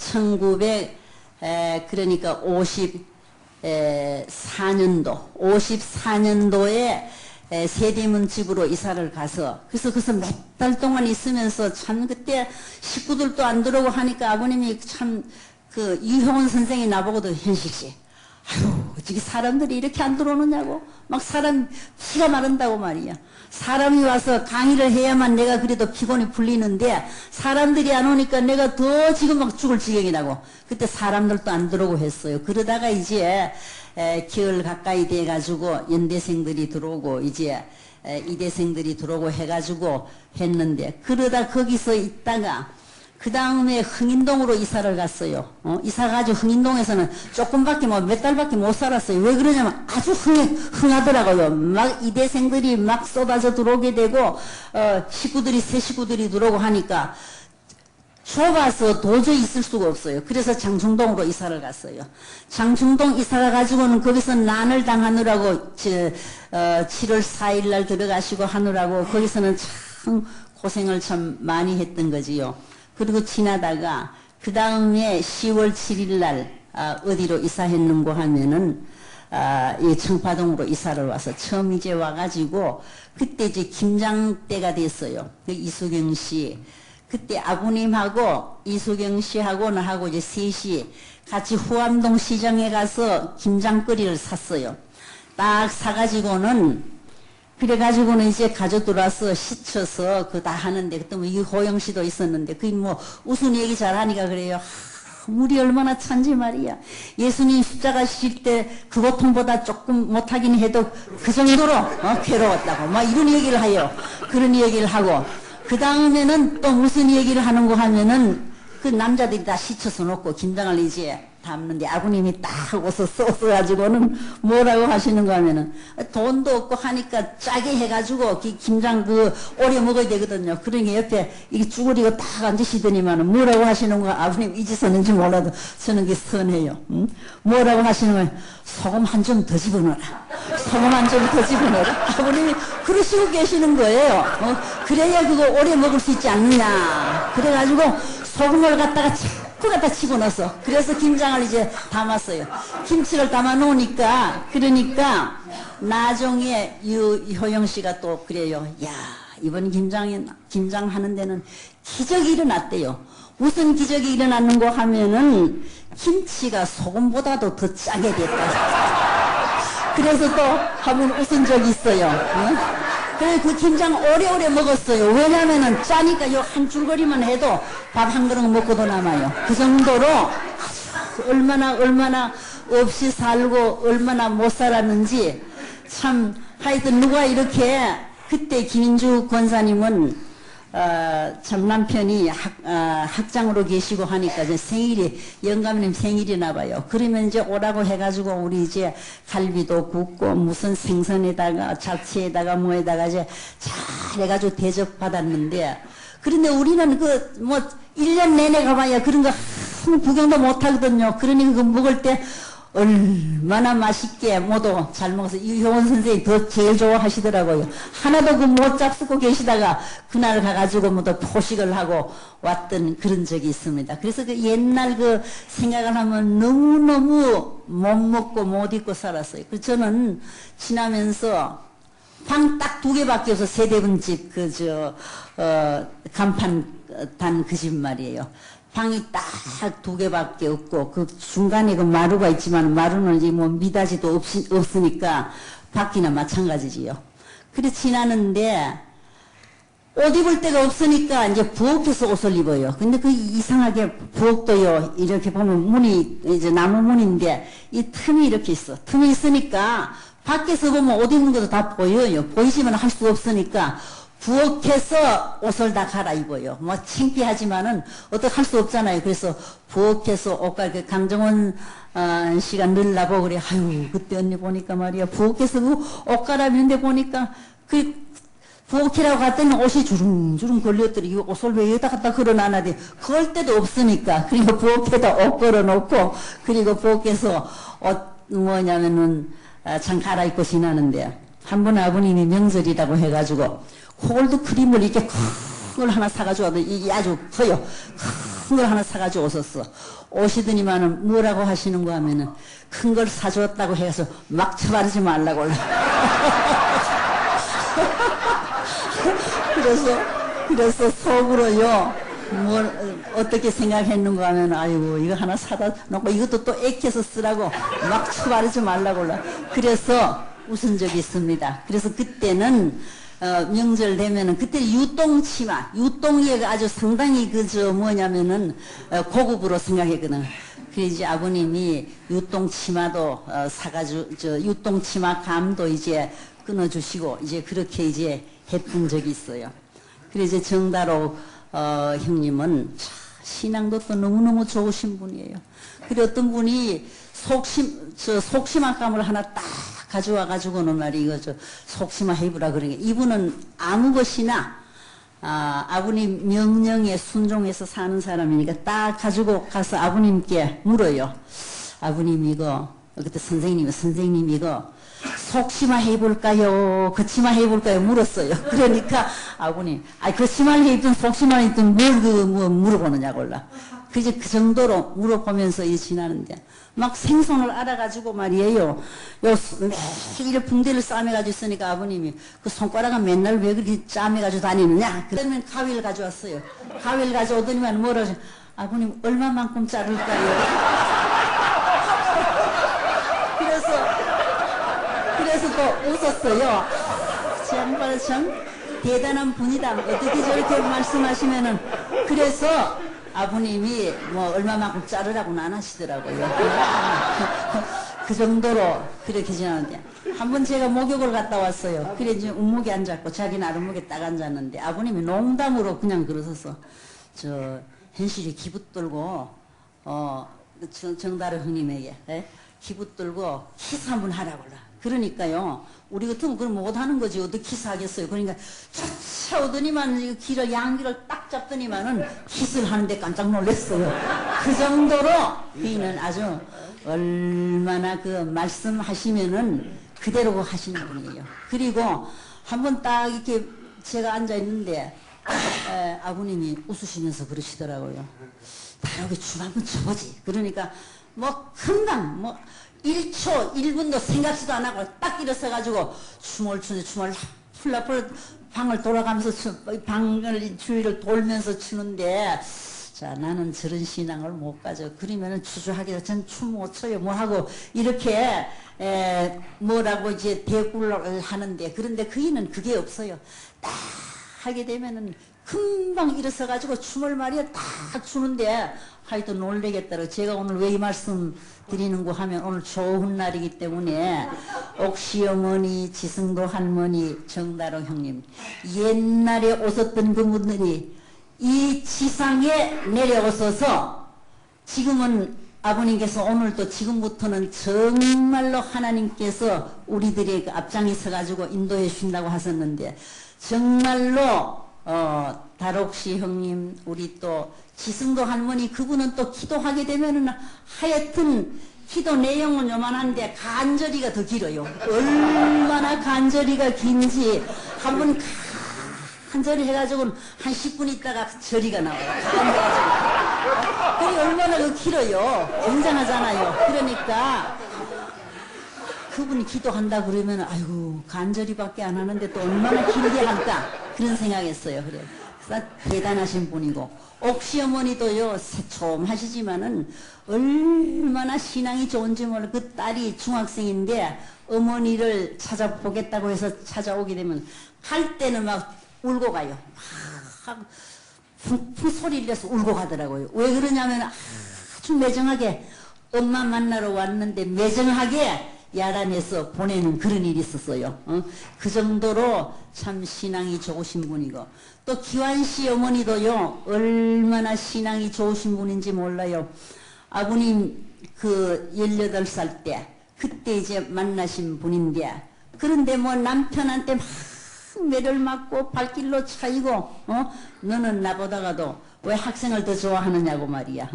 그러니까 54년도에 세대문 집으로 이사를 가서, 그래서 몇 달 동안 있으면서 참 그때 식구들도 안 들어오고 하니까 아버님이 참 유형원 선생이 나보고도, 현실씨, 아유, 어떻게 사람들이 이렇게 안 들어오느냐고. 막 사람 피가 마른다고 말이야. 사람이 와서 강의를 해야만 내가 그래도 피곤이 풀리는데 사람들이 안 오니까 내가 더 지금 막 죽을 지경이라고. 그때 사람들도 안 들어오고 했어요. 그러다가 이제 겨울 가까이 돼가지고 연대생들이 들어오고 이제 이대생들이 들어오고 해가지고 했는데, 그러다 거기서 있다가 그 다음에 흥인동으로 이사를 갔어요. 이사 가지고 흥인동에서는 조금밖에 몇 달밖에 못 살았어요. 왜 그러냐면 아주 흥하더라고요. 막 이대생들이 막 쏟아져 들어오게 되고, 새 식구들이 들어오고 하니까 좁아서 도저히 있을 수가 없어요. 그래서 장충동으로 이사를 갔어요. 장충동 이사가 가지고는 거기서 난을 당하느라고 7월 4일 날 들어가시고 하느라고 거기서는 참 고생을 참 많이 했던 거지요. 그리고 지나다가 그 다음에 10월 7일 날 어디로 이사했는고 하면은 이 청파동으로 이사를 와서 처음 이제 와가지고 그때 이제 김장 때가 됐어요. 이수경 씨, 그때 아버님하고 이수경 씨하고 나하고 이제 셋이 같이 후암동 시장에 가서 김장거리를 샀어요. 딱 사가지고는, 그래가지고는 이제 가져 들어와서 시쳐서 다 하는데, 그때 뭐 이호영 씨도 있었는데, 그게 뭐 우순 얘기 잘하니까 그래요. 물이 얼마나 찬지 말이야. 예수님 십자가 실 때 그 고통보다 조금 못하긴 해도 그 정도로 괴로웠다고 막 이런 얘기를 해요. 그런 얘기를 하고, 그 다음에는 또 무슨 얘기를 하는거 하면은 그 남자들이 다 시쳐서 놓고 김장을 이제 담는데 아버님이 딱 오서 써가지고는 뭐라고 하시는가 하면은 돈도 없고 하니까 짜게 해가지고 김장 오래 먹어야 되거든요. 그러니까 옆에 이게 쭈그리고 딱 앉으시더니만은 뭐라고 하시는가, 아버님 이 짓었는지 몰라도 저는 게 선해요. 응? 뭐라고 하시는 거예요? 소금 한 점 더 집어넣어라. 소금 한 점 더 집어넣어라. 아버님이 그러시고 계시는 거예요. 그래야 그거 오래 먹을 수 있지 않느냐. 그래가지고 소금을 갖다가 그 갖다 집어넣어서 그래서 김장을 이제 담았어요. 김치를 담아 놓으니까 그러니까 나중에 효영 씨가 또 그래요. 야 이번 김장하는 데는 기적이 일어났대요. 무슨 기적이 일어났는고 하면은 김치가 소금보다도 더 짜게 됐다. 그래서 또 한번 웃은 적이 있어요. 응? 그래 그 김장 오래오래 먹었어요. 왜냐면은 짜니까 요 한 줄거리만 해도 밥 한 그릇 먹고도 남아요. 그 정도로 얼마나 없이 살고 얼마나 못 살았는지 참 하여튼 누가 이렇게 그때 김인주 권사님은 참 남편이 학장으로 계시고 하니까 이제 생일이 영감님 생일이나 봐요. 그러면 이제 오라고 해가지고 우리 이제 갈비도 굽고 무슨 생선에다가 잡채에다가 뭐에다가 이제 잘 해가지고 대접 받았는데 그런데 우리는 그 뭐 1년 내내 가봐야 그런 거 아무 구경도 못 하거든요. 그러니 그 먹을 때 얼마나 맛있게 모두 잘 먹어서 이효원 선생님이 더 제일 좋아하시더라고요. 하나도 그 못 잡수고 계시다가 그날 가가지고 모두 포식을 하고 왔던 그런 적이 있습니다. 그래서 그 옛날 그 생각을 하면 너무너무 못 먹고 못 입고 살았어요. 그래서 저는 지나면서 방 딱 2개밖에 없어. 세대분집 간판 단 그 집 말이에요. 방이 딱 2개밖에 없고 그 중간에 그 마루가 있지만 마루는 이제 뭐 미닫이도 없으니까 밖이나 마찬가지지요. 그래 지나는데 옷 입을 데가 없으니까 이제 부엌에서 옷을 입어요. 근데 그 이상하게 부엌도요 이렇게 보면 문이 이제 나무 문인데 이 틈이 이렇게 있어. 틈이 있으니까 밖에서 보면 옷 입는 것도 다 보여요. 보이지만 할 수 없으니까 부엌에서 옷을 다 갈아입어요. 뭐 창피하지만은 어떻게 할 수 없잖아요. 그래서 부엌에서 옷갈 그 강정원 씨가 늘 나보고 그래. 아유 그때 언니 보니까 말이야 부엌에서 그 옷 갈아입는데 보니까 그 부엌이라고 갔더니 옷이 주름주름 걸렸더니 이 옷을 왜 여기다 갖다 걸어놔놔대. 그럴 때도 없으니까. 그리고 부엌에다 옷 걸어놓고 그리고 부엌에서 옷 뭐냐면은 참 갈아입고 지나는데 한 번 아버님이 명절이라고 해가지고 홀드 크림을 이렇게 큰 걸 하나 사가지고 와도 이게 아주 커요. 큰 걸 하나 사가지고 오셨어. 오시더니만은 뭐라고 하시는거 하면은 큰 걸 사줬다고 해서 막 처바르지 말라고 그래서 속으로요 뭐 어떻게 생각했는가 하면 아이고 이거 하나 사다 놓고 이것도 또 액해서 쓰라고 막 처바르지 말라고 그래서 웃은 적이 있습니다. 그래서 그때는 명절 되면은 그때 유똥치마, 유똥이 아주 상당히 뭐냐면은 고급으로 생각했거든. 그래 이제 아버님이 유똥치마도 사가지고 유똥치마 감도 이제 끊어주시고 이제 그렇게 이제 했던 적이 있어요. 그래 이제 정다로 형님은 신앙도 또 너무너무 좋으신 분이에요. 그래 어떤 분이 속시마감을 하나 딱 가져와가지고는 말이 이거 속시마 해보라 그러니까 이분은 아무 것이나 아버님 명령에 순종해서 사는 사람이니까 딱 가지고 가서 아버님께 물어요. 아버님 이거 그때 선생님 이거 속시마 해볼까요? 그 치마 해볼까요? 물었어요. 그러니까 아버님 그 치마를 해입든 속시마를 입든 뭘 물어보느냐고 올라. 그 정도로 물어보면서 지나는데 막 생선을 알아가지고 말이에요. 매일 붕대를 싸매가지고 있으니까 아버님이 그 손가락은 맨날 왜 그렇게 짜매가지고 다니느냐? 그러면 가위를 가져왔어요. 가위를 가져오더니만 뭐라 하죠? 아버님 얼마만큼 자를까요? 그래서 또 웃었어요. 정말 참 대단한 분이다. 어떻게 저렇게 말씀하시면은 그래서 아버님이 뭐 얼마만큼 자르라고는 안 하시더라고요. 그 정도로 그렇게 지나는데 한 번 제가 목욕을 갔다 왔어요. 그래 이제 운목에 앉았고 자기는 아랫목에 딱 앉았는데 아버님이 농담으로 그냥 그러셔서 현실이 기붙들고 정다르 형님에게 기붙들고 키스 한번 하라고 그러니까요. 우리 같으면 그걸 못하는 거지. 어떻게 키스하겠어요. 그러니까 쫓아오더니만 길을 양귀를 딱 잡더니만은 키스를 하는데 깜짝 놀랐어요. 그 정도로 그이는 아주 얼마나 그 말씀하시면은 그대로 하시는 분이에요. 그리고 한번 딱 이렇게 제가 앉아 있는데 아버님이 웃으시면서 그러시더라고요. 다르게 춤 한번 춰보지. 그러니까 뭐 금방 뭐 1초 1분도 생각지도 안 하고 딱 일어서가지고 춤을 추는데 춤을 풀라풀 방을 돌아가면서 방을 주위를 돌면서 추는데 자 나는 저런 신앙을 못 가져. 그러면은 주저하게 전 춤 못 춰요 뭐 하고 이렇게 뭐라고 이제 대꾸를 하는데 그런데 그이는 그게 없어요. 딱 하게 되면은 금방 일어서 가지고 춤을 말이야 딱 추는데 하여튼 놀래겠다고 제가 오늘 왜 이 말씀 드리는고 하면 오늘 좋은 날이기 때문에 옥시 어머니, 지승도 할머니, 정다로 형님 옛날에 오셨던 그분들이 이 지상에 내려오셔서 지금은 아버님께서 오늘도 지금부터는 정말로 하나님께서 우리들의 그 앞장에 서가지고 인도해 주신다고 하셨는데 정말로 다록시 형님 우리 또 지승도 할머니 그분은 또 기도하게 되면은 하여튼 기도 내용은 요만한데 간절히가 더 길어요. 얼마나 간절히가 긴지 한번 간절히 해가지고는 한 10분 있다가 절이가 나와요. 그게 얼마나 그 길어요. 굉장하잖아요. 그러니까 그분이 기도한다 그러면 아이고 간절히밖에 안 하는데 또 얼마나 길게 할까 그런 생각했어요. 그래. 그래서 대단하신 분이고 옥시 어머니도요 새초하시지만은 얼마나 신앙이 좋은지 몰라. 그 딸이 중학생인데 어머니를 찾아보겠다고 해서 찾아오게 되면 갈 때는 막 울고 가요. 막 쿵쿵 소리를 내서 울고 가더라고요. 왜 그러냐면 아주 매정하게 엄마 만나러 왔는데 매정하게 야단에서 보내는 그런 일이 있었어요. 그 정도로 참 신앙이 좋으신 분이고 또 기환씨 어머니도요 얼마나 신앙이 좋으신 분인지 몰라요. 아버님 그 18살 때 그때 이제 만나신 분인데 그런데 뭐 남편한테 막 매를 맞고 발길로 차이고 너는 나보다가도 왜 학생을 더 좋아하느냐고 말이야.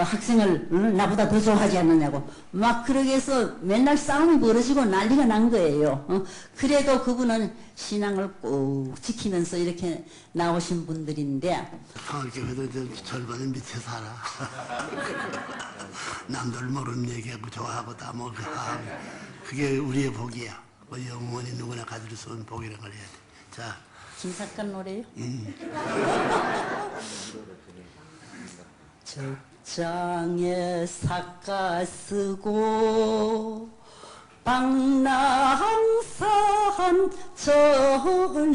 학생을 나보다 더 좋아하지 않느냐고 막 그러게 해서 맨날 싸움이 벌어지고 난리가 난 거예요. 그래도 그분은 신앙을 꼭 지키면서 이렇게 나오신 분들인데 성악교회도 절반은 밑에 살아. 남들 모르는 얘기하고 좋아하고 다 뭐 그게 우리의 복이야. 영원히 누구나 가질 수 있는 복이라는 걸 해야 돼. 자, 김사관 노래요? 적장에 삭가 쓰고 방랑산 전리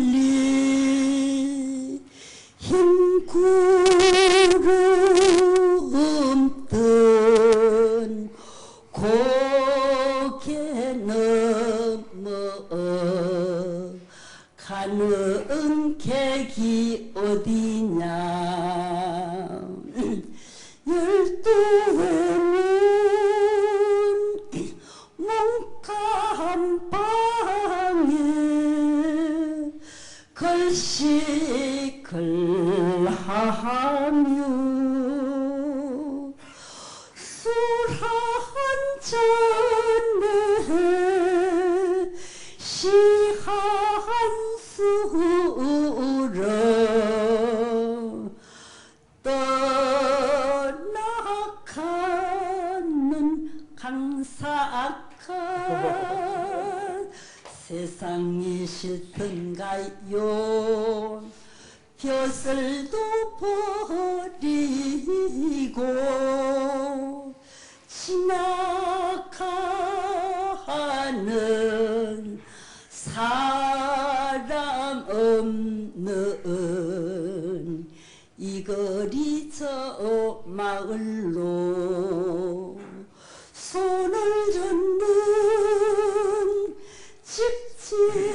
흰 구름 뜬 고개 넘어 가는 객이 어디냐 12회는 문간방에 걸시걸하며 술 한 잔에 시 한 수로 떠나가는 강사악한 세상이 싫던가요 벼슬도 버리고 지나가는 사람 없는 이 거리 저 마을로 손을 젓는 집집마다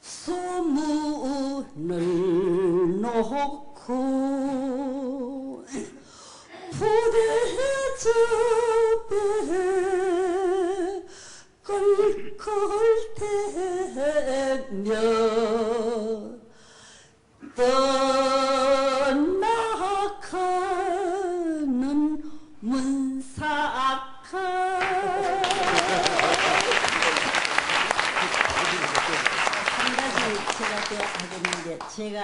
소문을 놓고 부대접에 껄껄대며 떠나가는 문사악한 한 가지 제가 또 하겠는데 제가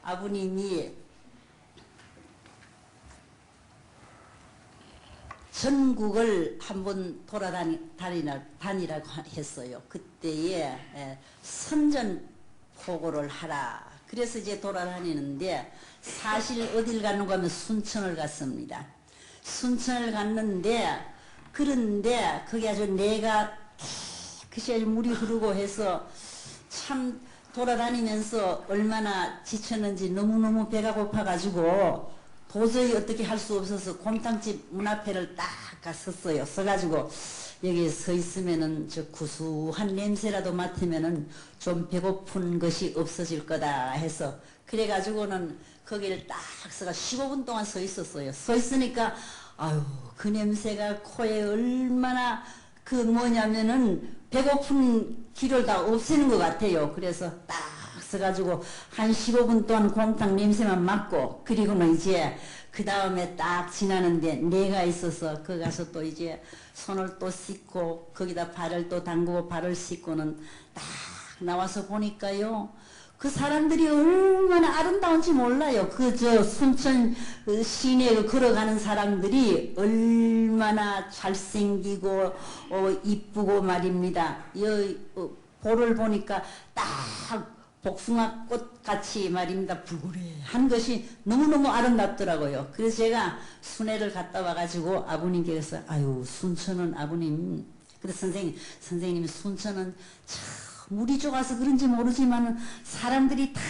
아버님이 전국을 한번 다니라고 했어요. 그때에 선전포고를 하라. 그래서 이제 돌아다니는데 사실 어딜 갔는가 하면 순천을 갔습니다. 순천을 갔는데 그런데 거기 아주 내가 그시 아주 물이 흐르고 해서 참 돌아다니면서 얼마나 지쳤는지 너무너무 배가 고파가지고 도저히 어떻게 할 수 없어서 곰탕집 문 앞에를 딱 갔었어요. 서가지고 여기 서 있으면은 저 구수한 냄새라도 맡으면은 좀 배고픈 것이 없어질 거다 해서 그래가지고는 거기를 딱 서가 15분 동안 서 있었어요. 서 있으니까 아유 그 냄새가 코에 얼마나 그 뭐냐면은 배고픈 기를 다 없애는 것 같아요. 그래서 딱 서가지고 한 15분 동안 곰탕 냄새만 맡고 그리고는 이제 그 다음에 딱 지나는데 내가 있어서 거기 가서 또 이제 손을 또 씻고 거기다 발을 또 담그고 발을 씻고는 딱 나와서 보니까요. 그 사람들이 얼마나 아름다운지 몰라요. 그 저 순천 시내를 걸어가는 사람들이 얼마나 잘생기고 이쁘고 말입니다. 볼을 보니까 딱 복숭아꽃 같이 말입니다. 불그레한 것이 너무너무 아름답더라고요. 그래서 제가 순회를 갔다 와가지고 아버님께서 아유 순천은 아버님 그래서 선생님이 순천은 참 물이 좋아서 그런지 모르지만 사람들이 다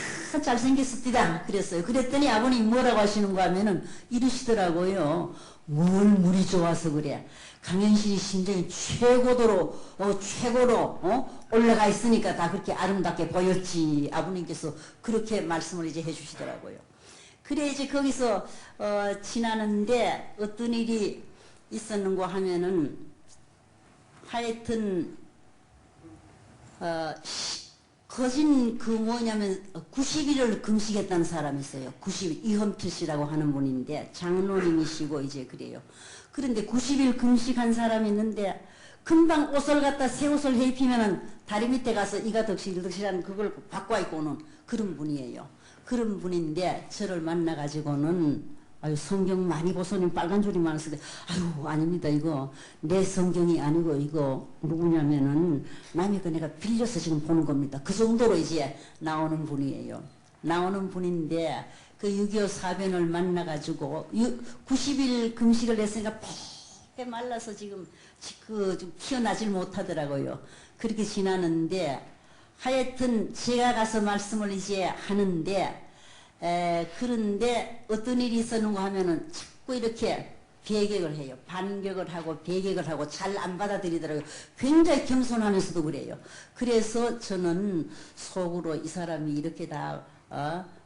잘생겼습니다. 그랬어요. 그랬더니 아버님 뭐라고 하시는가 하면은 이러시더라고요. 뭘 물이 좋아서 그래. 강현실이 심정이 최고로 올라가 있으니까 다 그렇게 아름답게 보였지. 아버님께서 그렇게 말씀을 이제 해주시더라고요. 그래 이제 거기서 지나는데 어떤 일이 있었는가 하면은 하여튼 거진 그 뭐냐면 90일을 금식했다는 사람이 있어요. 90일 이헌필 씨라고 하는 분인데 장로님이시고 이제 그래요. 그런데 90일 금식한 사람이 있는데 금방 옷을 갖다 새 옷을 입히면은 다리 밑에 가서 이가 덕실덕실한 그걸 바꿔 입고 오는 그런 분이에요. 그런 분인데 저를 만나가지고는 아유 성경 많이 보소님 빨간 줄이 많았을 때 아유 아닙니다. 이거 내 성경이 아니고 이거 누구냐면은 남의 거 내가 빌려서 지금 보는 겁니다. 그 정도로 이제 나오는 분이에요. 나오는 분인데 그 6.25 사변을 만나가지고 90일 금식을 했으니까 배 말라서 지금 좀 키어나질 못하더라고요. 그렇게 지나는데 하여튼 제가 가서 말씀을 이제 하는데 그런데 어떤 일이 있었는가 하면은 자꾸 이렇게 배격을 해요. 반격을 하고 배격을 하고 잘 안 받아들이더라고요. 굉장히 겸손하면서도 그래요. 그래서 저는 속으로 이 사람이 이렇게 다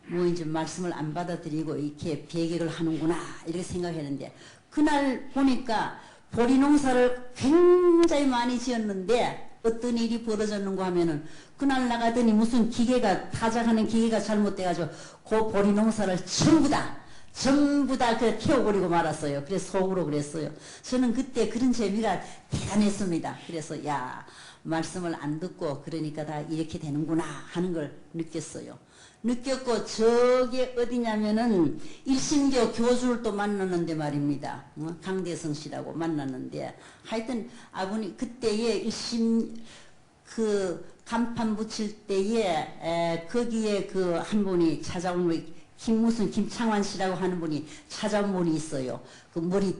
뭐 이제 말씀을 안 받아들이고 이렇게 배격을 하는구나 이렇게 생각했는데 그날 보니까 보리 농사를 굉장히 많이 지었는데 어떤 일이 벌어졌는가 하면은 그날 나가더니 무슨 기계가 타작하는 기계가 잘못돼가지고 그 보리 농사를 전부 다 그 태워버리고 말았어요. 그래서 속으로 그랬어요. 저는 그때 그런 재미가 대단했습니다. 그래서 야 말씀을 안 듣고 그러니까 다 이렇게 되는구나 하는 걸 느꼈어요. 느꼈고 저게 어디냐면은 일신교 교주를 또 만났는데 말입니다. 강대성 씨라고 만났는데 하여튼 아버님 그때에 일심 그 간판 붙일 때에 거기에 그 한 분이 찾아온 분이 김창환 씨라고 하는 분이 찾아온 분이 있어요. 그 머리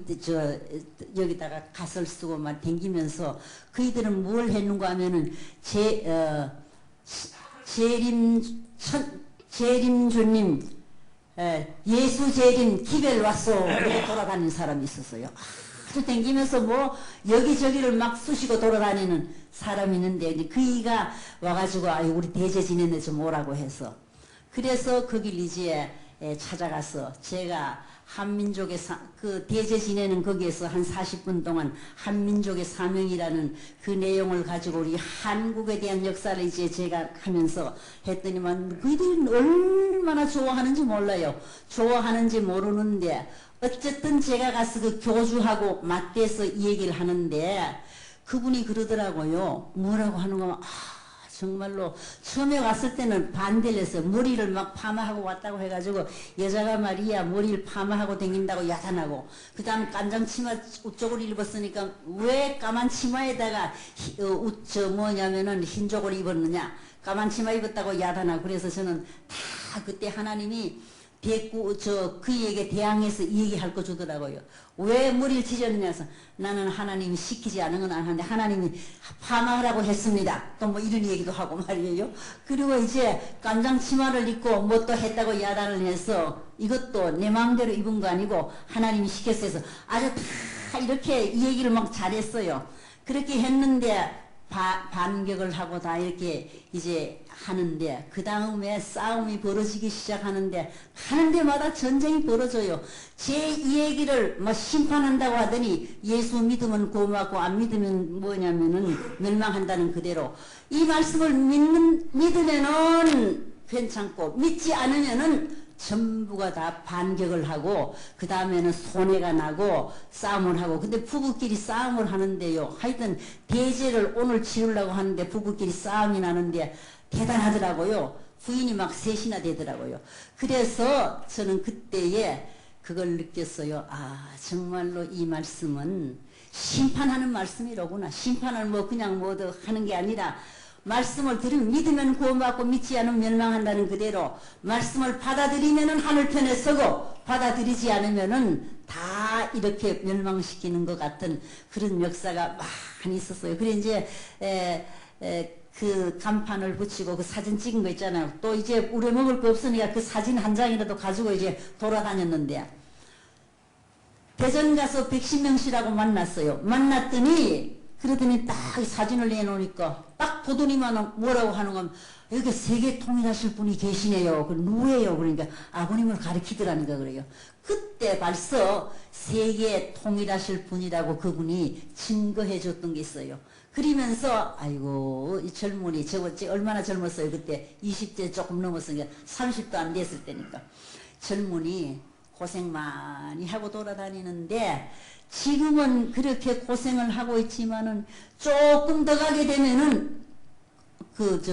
여기다가 갓을 쓰고 막 댕기면서 그이들은 뭘 했는가 하면은 재림주님 예수재림 기별 왔소 이렇게 돌아다니는 사람이 있었어요. 아주 댕기면서 뭐 여기저기를 막 쑤시고 돌아다니는 사람이 있는데 그이가 와가지고 아유 우리 대제 지내네 좀 오라고 해서 그래서 거길 이제 찾아가서 제가 한민족의 그 대제 지내는 거기에서 한 40분 동안 한민족의 사명이라는 그 내용을 가지고 우리 한국에 대한 역사를 이제 제가 하면서 했더니만 그들이 얼마나 좋아하는지 몰라요. 좋아하는지 모르는데 어쨌든 제가 가서 그 교주하고 맞대서 이 얘기를 하는데 그분이 그러더라고요. 뭐라고 하는 거 정말로 처음에 왔을 때는 반대를 했어요. 머리를 막 파마하고 왔다고 해가지고 여자가 말이야 머리를 파마하고 다닌다고 야단하고 그 다음 깐장 치마 우쪽을 입었으니까 왜 까만 치마에다가 뭐냐면은 흰 쪽을 입었느냐 까만 치마 입었다고 야단하고 그래서 저는 다 그때 하나님이 그에게 대항해서 이 얘기할 거 주더라고요. 왜 머리를 찢었느냐 해서 나는 하나님이 시키지 않은 건 안 하는데 하나님이 파마하라고 했습니다. 또 뭐 이런 얘기도 하고 말이에요. 그리고 이제 깐장 치마를 입고 뭐 또 했다고 야단을 해서 이것도 내 마음대로 입은 거 아니고 하나님이 시켰어 해서 아주 다 이렇게 이 얘기를 막 잘했어요. 그렇게 했는데 반격을 하고 다 이렇게 이제 하는데 그 다음에 싸움이 벌어지기 시작하는데 하는 데마다 전쟁이 벌어져요. 제 이 얘기를 뭐 심판한다고 하더니 예수 믿으면 고맙고 안 믿으면 뭐냐면은 멸망한다는 그대로 이 말씀을 믿으면은 괜찮고 믿지 않으면은 전부가 다 반격을 하고 그 다음에는 손해가 나고 싸움을 하고 근데 부부끼리 싸움을 하는데요. 하여튼 대제를 오늘 치르려고 하는데 부부끼리 싸움이 나는데 대단하더라고요. 부인이 막 셋이나 되더라고요. 그래서 저는 그때에 그걸 느꼈어요. 아 정말로 이 말씀은 심판하는 말씀이로구나. 심판을 뭐 그냥 뭐 하는 게 아니라 말씀을 들으면 믿으면 구원받고 믿지 않으면 멸망한다는 그대로 말씀을 받아들이면은 하늘편에 서고 받아들이지 않으면은 다 이렇게 멸망시키는 것 같은 그런 역사가 많이 있었어요. 그래 이제 그 간판을 붙이고 그 사진 찍은 거 있잖아요. 또 이제 우리 먹을 거 없으니까 그 사진 한 장이라도 가지고 이제 돌아다녔는데 대전 가서 백신명 씨라고 만났어요. 만났더니 그러더니 딱 사진을 내놓으니까 딱 보더니만 뭐라고 하는 건 여기 세계 통일하실 분이 계시네요. 그 누구예요? 그러니까 아버님을 가리키더라니까 그래요. 그때 벌써 세계 통일하실 분이라고 그분이 증거해 줬던 게 있어요. 그러면서 아이고 이 젊은이 저거 얼마나 젊었어요. 그때 20대 조금 넘었으니까 30도 안 됐을 때니까 젊은이 고생 많이 하고 돌아다니는데 지금은 그렇게 고생을 하고 있지만은 조금 더 가게 되면은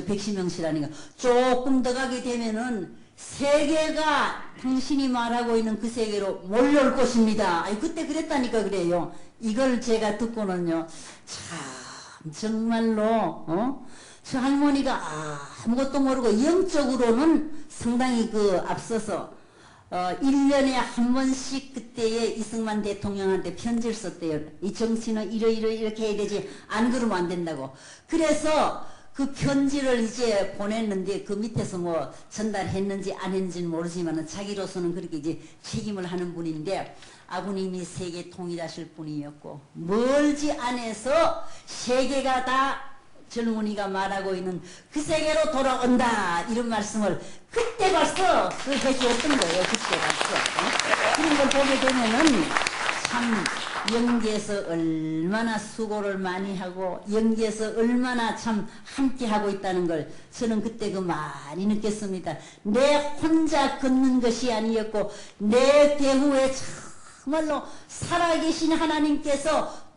백신명 씨라니까 조금 더 가게 되면은 세계가 당신이 말하고 있는 그 세계로 몰려올 것입니다. 아니 그때 그랬다니까 그래요. 이걸 제가 듣고는요 참 정말로 저 할머니가 아무것도 모르고 영적으로는 상당히 앞서서 1년에 한 번씩 그때에 이승만 대통령한테 편지를 썼대요. 이 정치는 이렇게 해야 되지 안 그러면 안 된다고. 그래서 그 편지를 이제 보냈는데 그 밑에서 뭐 전달했는지 안 했는지는 모르지만 자기로서는 그렇게 이제 책임을 하는 분인데 아버님이 세계 통일하실 분이었고 멀지 않아서 세계가 다 젊은이가 말하고 있는 그 세계로 돌아온다 이런 말씀을 그때 벌써 해주었던 거예요. 그때 벌써 그런 걸 보게 되면은 참 영계에서 얼마나 수고를 많이 하고 영계에서 얼마나 참 함께 하고 있다는 걸 저는 그때 많이 느꼈습니다. 내 혼자 걷는 것이 아니었고 내 배후에 정말로 살아계신 하나님께서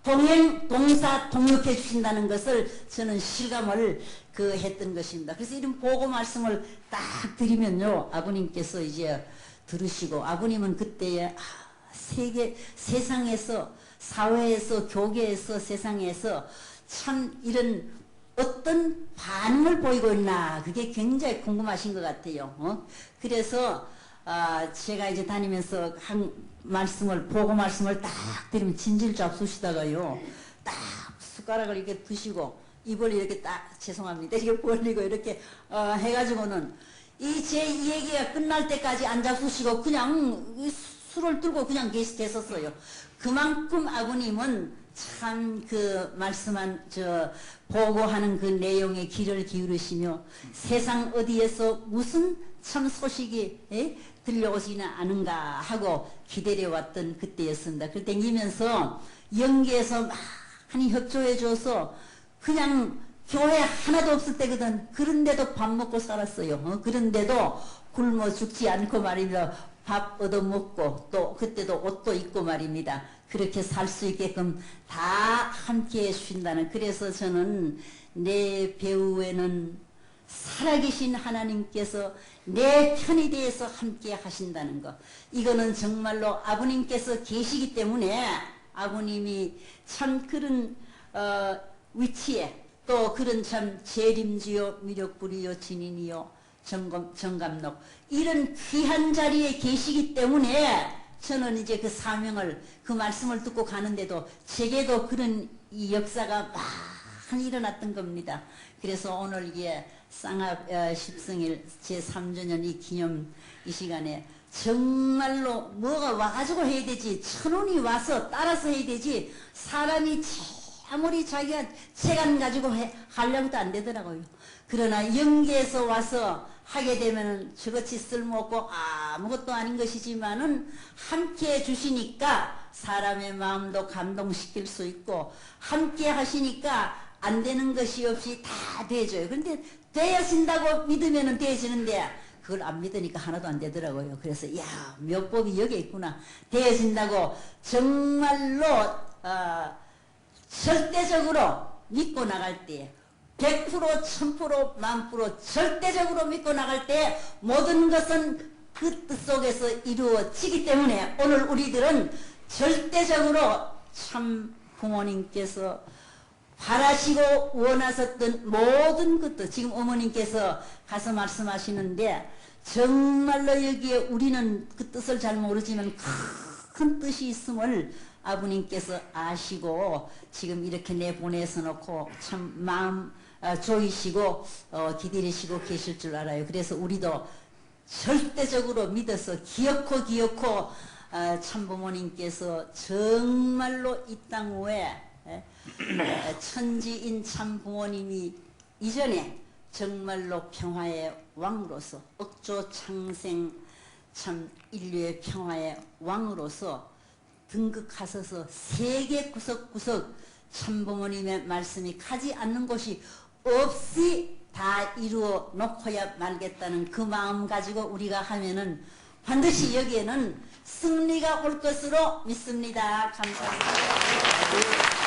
동사 동역해 주신다는 것을 저는 실감을 했던 것입니다. 그래서 이런 보고 말씀을 딱 드리면요 아버님께서 이제 들으시고 아버님은 그때에 세상에서 사회에서 교계에서 세상에서 참 이런 어떤 반응을 보이고 있나 그게 굉장히 궁금하신 것 같아요. 그래서 제가 이제 다니면서 보고 말씀을 딱 드리면 진질 잡수시다가요 딱 숟가락을 이렇게 드시고 입을 이렇게 딱 죄송합니다 이렇게 벌리고 이렇게 해가지고는 이 얘기가 끝날 때까지 안 잡수시고 그냥 술을 들고 그냥 계셨어요. 그만큼 아버님은 참 말씀한 보고하는 그 내용에 귀를 기울이시며 세상 어디에서 무슨 참 소식이 들려오지는 않은가 하고 기다려왔던 그때였습니다. 그때 땡기면서 영계에서 많이 협조해 줘서 그냥 교회 하나도 없을 때거든. 그런데도 밥 먹고 살았어요. 그런데도 굶어 죽지 않고 말입니다. 밥 얻어먹고 또 그때도 옷도 입고 말입니다. 그렇게 살 수 있게끔 다 함께 해주신다는, 그래서 저는 내 배후에는 살아계신 하나님께서 내 편이 되어서 함께 하신다는 것, 이거는 정말로 아버님께서 계시기 때문에 아버님이 참 그런 위치에 또 그런 참 재림주요 미력불이요 진인이요 정감록 이런 귀한 자리에 계시기 때문에 저는 이제 그 사명을, 그 말씀을 듣고 가는데도 제게도 그런 이 역사가 많이 일어났던 겁니다. 그래서 오늘 이게 쌍합 10승일 제3주년 이 기념 이 시간에 정말로 뭐가 와가지고 해야 되지, 천운이 와서 따라서 해야 되지, 사람이 아무리 자기가 체간 가지고 하려고도 안 되더라고요. 그러나 영계에서 와서 하게 되면 저것이 쓸모없고 아무것도 아닌 것이지만은 함께 해주시니까 사람의 마음도 감동시킬 수 있고, 함께 하시니까 안 되는 것이 없이 다 되어져요. 그런데 되어진다고 믿으면 되어지는데 그걸 안 믿으니까 하나도 안 되더라고요. 그래서 야, 묘법이 여기에 있구나. 되어진다고 정말로 절대적으로 믿고 나갈 때 100%, 1000%, 10,000% 절대적으로 믿고 나갈 때 모든 것은 그 뜻 속에서 이루어지기 때문에 오늘 우리들은 절대적으로 참 부모님께서 바라시고 원하셨던 모든 것도 지금 어머님께서 가서 말씀하시는데 정말로 여기에 우리는 그 뜻을 잘 모르지만 큰 뜻이 있음을 아버님께서 아시고 지금 이렇게 내보내서 놓고 참 마음 조이시고 기다리시고 계실 줄 알아요. 그래서 우리도 절대적으로 믿어서 기어코 참부모님께서 정말로 이 땅 위에 천지인 참부모님이 이전에 정말로 평화의 왕으로서 억조 창생 참 인류의 평화의 왕으로서 등극하셔서 세계 구석구석 참부모님의 말씀이 가지 않는 곳이 없이 다 이루어 놓고야 말겠다는 그 마음 가지고 우리가 하면은 반드시 여기에는 승리가 올 것으로 믿습니다. 감사합니다.